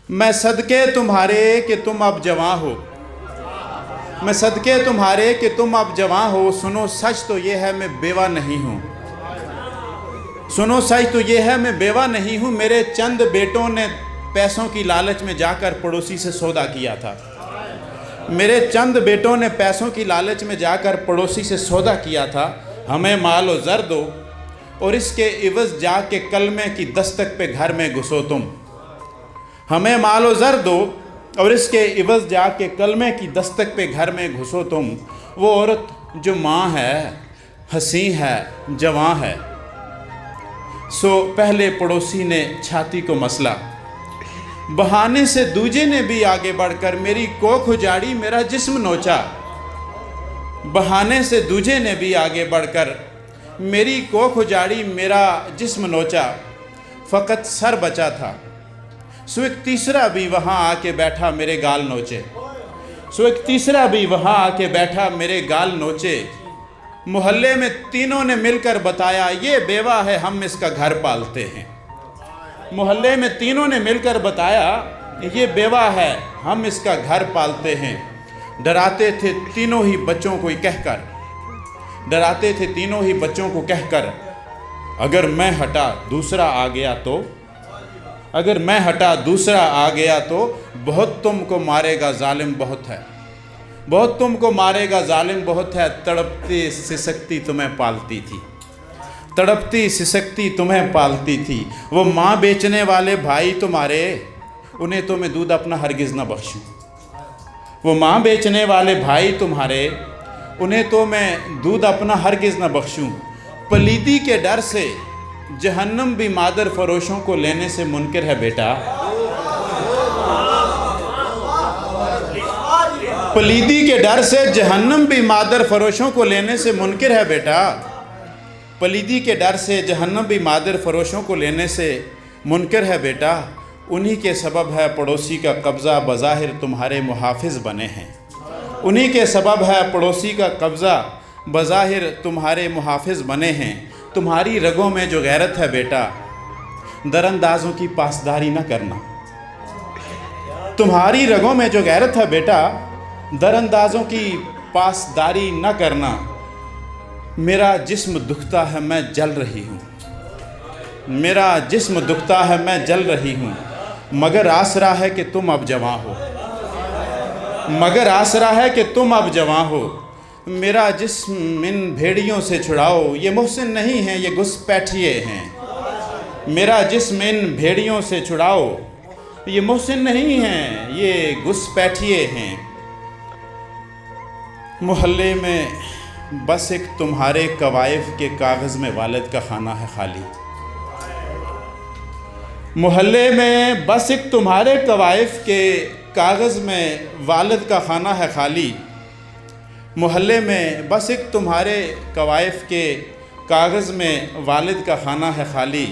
मैं सदके तुम्हारे कि तुम अब जवां हो, मैं सदके तुम्हारे कि तुम अब जवां हो। सुनो सच तो ये है मैं बेवा नहीं हूँ, सुनो सच तो ये है मैं बेवा नहीं हूँ। मेरे चंद बेटों ने पैसों की लालच में जाकर पड़ोसी से सौदा किया था, मेरे चंद बेटों ने पैसों की लालच में जाकर पड़ोसी से सौदा किया था। हमें माल व ज़र दो और इसके इवज़ जाके कलमे की दस्तक पे घर में घुसो तुम। हमें माल व ज़र दो और इसके इवज़ जाके कलमे की दस्तक पे घर में घुसो तुम। वो औरत जो माँ है, हंसी है, जवां है। सो पहले पड़ोसी ने छाती को मसला, बहाने से दूजे ने भी आगे बढ़कर मेरी कोख उजाड़ी, मेरा जिस्म नोचा। बहाने से दूजे ने भी आगे बढ़कर मेरी कोख उजाड़ी, मेरा जिस्म नोचा। फ़कत सर बचा था, सो एक तीसरा भी वहाँ आके बैठा मेरे गाल नोचे, सो एक तीसरा भी वहाँ आके बैठा मेरे गाल नोचे। मोहल्ले में तीनों ने मिलकर बताया ये बेवा है, हम इसका घर पालते हैं। मोहल्ले में तीनों ने मिलकर बताया ये बेवा है, हम इसका घर पालते हैं। डराते थे तीनों ही बच्चों को कहकर, डराते थे तीनों ही बच्चों को कहकर, अगर मैं हटा दूसरा आ गया तो, अगर मैं हटा दूसरा आ गया तो बहुत तुमको मारेगा जालिम बहुत है, बहुत तुमको मारेगा जालिम बहुत है। तड़पती सिसकती तुम्हें पालती थी, तड़पती सिसकती तुम्हें पालती थी। वो माँ बेचने वाले भाई तुम्हारे, उन्हें तो मैं दूध अपना हरगिज़ न बख्शूँ। वो माँ बेचने वाले भाई तुम्हारे, उन्हें तो मैं दूध अपना हरगिज़ न बख्शूँ। पलीदी के डर से जहन्नम भी मादर फरोशों को लेने से मुनकिर है बेटा। पलीदी के डर से जहन्नम भी मादर फरोशों को लेने से मुनकिर है बेटा। पलीदी के डर से जहन्नम भी मादर फरोशों को लेने से मुनकर है बेटा। उन्हीं के सबब है पड़ोसी का कब्ज़ा, बज़ाहिर तुम्हारे मुहाफ़िज़ बने हैं। उन्हीं के सबब है पड़ोसी का कब्ज़ा, बज़ाहिर तुम्हारे मुहाफ़िज़ बने हैं। तुम्हारी रगों में जो गैरत है बेटा, दरअंदाज़ों की पासदारी न करना। तुम्हारी रगों में जो गैरत है बेटा, दरअंदाज़ों की पासदारी न करना। मेरा जिस्म दुखता है मैं जल रही हूँ, मेरा जिस्म दुखता है मैं जल रही हूँ। मगर आसरा है कि तुम अब जवां हो, मगर आसरा है कि तुम अब जवां हो। मेरा जिस्म इन भेड़ियों से छुड़ाओ, ये मुहसिन नहीं हैं ये घुसपैठिए हैं। मेरा जिस्म इन भेड़ियों से छुड़ाओ, ये मुहसिन नहीं हैं ये घुसपैठिए हैं। मोहल्ले में बस एक तुम्हारे कवायफ के कागज़ में वालिद का खाना है खाली। मोहल्ले में बस एक तुम्हारे कवायफ के कागज़ में वालिद का खाना है खाली। मोहल्ले में बस एक तुम्हारे कवायफ के कागज़ में वालिद का खाना है खाली।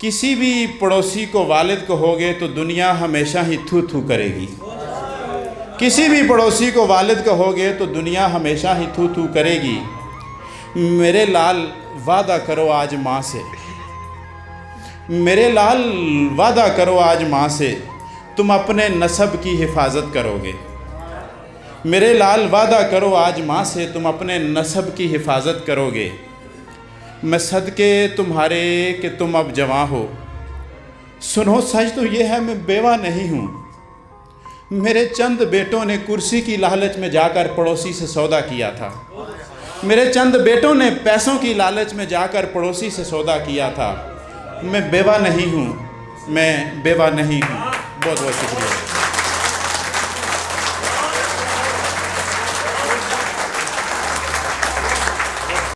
किसी भी पड़ोसी को वालिद कहोगे तो दुनिया हमेशा ही थू थू करेगी। किसी भी पड़ोसी को वालिद कहोगे तो दुनिया हमेशा ही थू थू करेगी। मेरे लाल वादा करो आज माँ से, मेरे लाल वादा करो आज माँ से, तुम अपने नसब की हिफाजत करोगे। मेरे लाल वादा करो आज माँ से, तुम अपने नसब की हिफाजत करोगे। मैं सदके तुम्हारे कि तुम अब जवां हो। सुनो सच तो ये है मैं बेवा नहीं हूँ। मेरे चंद बेटों ने कुर्सी की लालच में जाकर पड़ोसी से सौदा किया था। मेरे चंद बेटों ने पैसों की लालच में जाकर पड़ोसी से सौदा किया था। मैं बेवा नहीं हूँ, मैं बेवा नहीं हूँ। बहुत बहुत शुक्रिया।